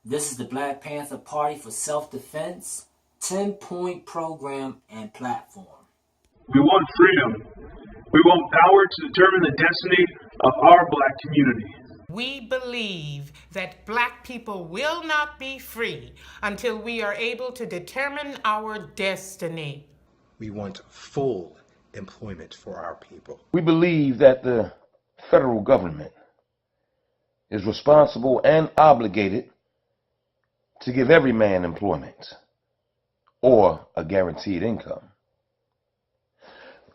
This is the Black Panther Party for Self-Defense 10-point program and platform. We want freedom. We want power to determine the destiny of our black community. We believe that black people will not be free until we are able to determine our destiny. We want full employment for our people. We believe that the federal government is responsible and obligated to give every man employment or a guaranteed income.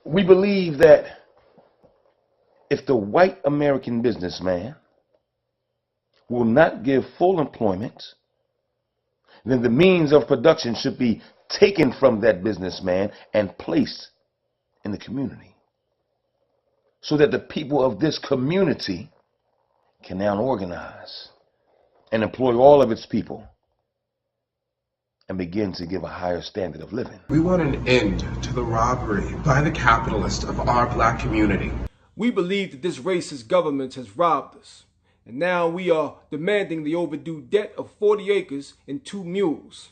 We believe that if the white American businessman will not give full employment, then the means of production should be taken from that businessman and placed in the community, so that the people of this community can now organize and employ all of its people and begin to give a higher standard of living. We want an end to the robbery by the capitalists of our black community. We believe that this racist government has robbed us, and now we are demanding the overdue debt of 40 acres and 2 mules.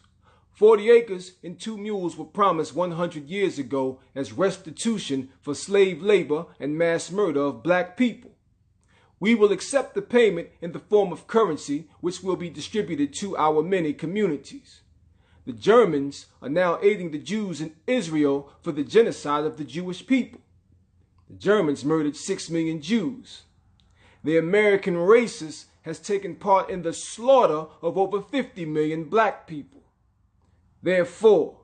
40 acres and 2 mules were promised 100 years ago as restitution for slave labor and mass murder of black people. We will accept the payment in the form of currency, which will be distributed to our many communities. The Germans are now aiding the Jews in Israel for the genocide of the Jewish people. The Germans murdered 6 million Jews. The American racist has taken part in the slaughter of over 50 million black people. Therefore,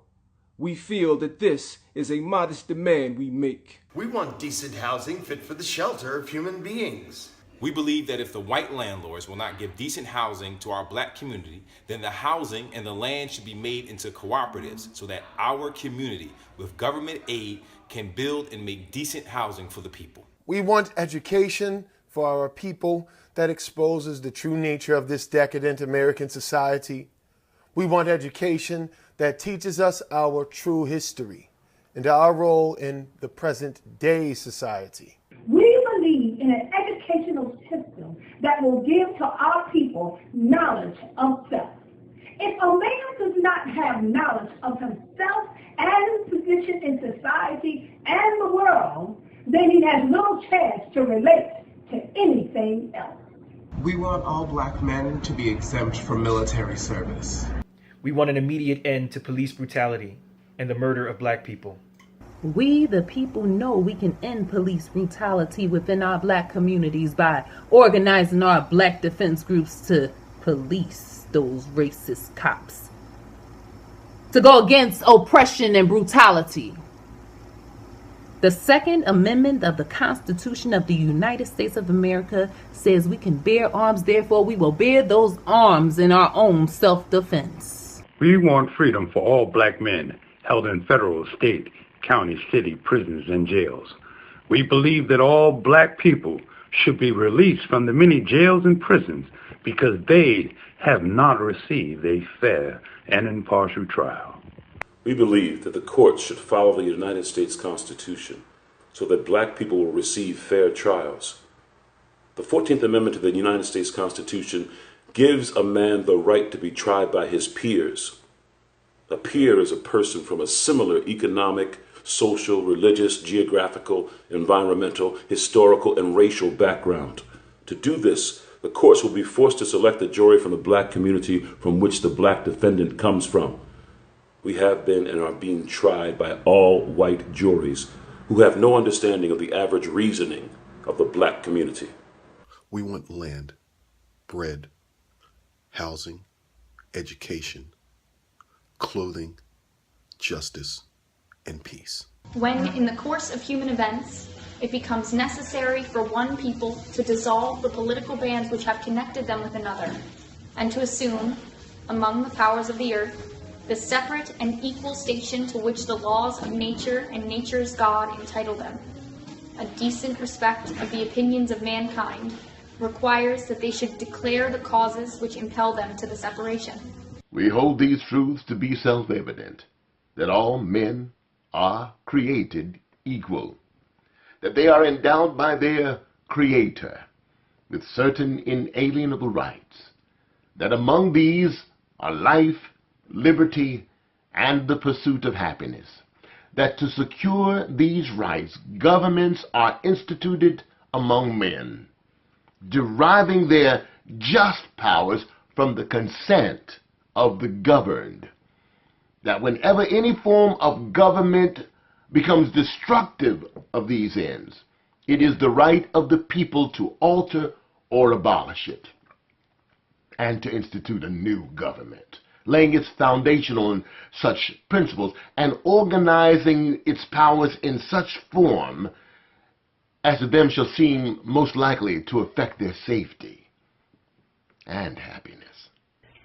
we feel that this is a modest demand we make. We want decent housing fit for the shelter of human beings. We believe that if the white landlords will not give decent housing to our black community, then the housing and the land should be made into cooperatives so that our community, with government aid, can build and make decent housing for the people. We want education for our people that exposes the true nature of this decadent American society. We want education that teaches us our true history and our role in the present day society. We believe in an educational system that will give to our people knowledge of self. If a man does not have knowledge of himself and his position in society and the world, then he has no chance to relate to anything else. We want all black men to be exempt from military service. We want an immediate end to police brutality and the murder of black people. We, the people, know we can end police brutality within our black communities by organizing our black defense groups to police those racist cops, to go against oppression and brutality. The Second Amendment of the Constitution of the United States of America says we can bear arms, therefore we will bear those arms in our own self-defense. We want freedom for all black men held in federal, state, county, city, prisons, and jails. We believe that all black people should be released from the many jails and prisons because they have not received a fair and impartial trial. We believe that the courts should follow the United States Constitution so that black people will receive fair trials. The 14th Amendment to the United States Constitution gives a man the right to be tried by his peers. A peer is a person from a similar economic, social, religious, geographical, environmental, historical, and racial background. To do this, the courts will be forced to select a jury from the black community from which the black defendant comes from. We have been and are being tried by all white juries who have no understanding of the average reasoning of the black community. We want land, bread, housing, education, clothing, justice, and peace. When, in the course of human events, it becomes necessary for one people to dissolve the political bands which have connected them with another, and to assume, among the powers of the earth, the separate and equal station to which the laws of nature and nature's God entitle them. A decent respect of the opinions of mankind requires that they should declare the causes which impel them to the separation. We hold these truths to be self-evident, that all men are created equal, that they are endowed by their Creator with certain inalienable rights, that among these are life, liberty, and the pursuit of happiness, that to secure these rights, governments are instituted among men, deriving their just powers from the consent of the governed, that whenever any form of government becomes destructive of these ends, it is the right of the people to alter or abolish it, and to institute a new government, laying its foundation on such principles and organizing its powers in such form as to them shall seem most likely to affect their safety and happiness.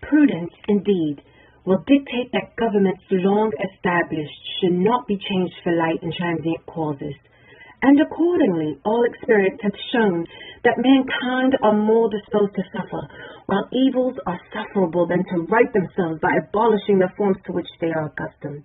Prudence, indeed, will dictate that governments long established should not be changed for light and transient causes. And accordingly, all experience hath shown that mankind are more disposed to suffer, while evils are sufferable than to right themselves by abolishing the forms to which they are accustomed.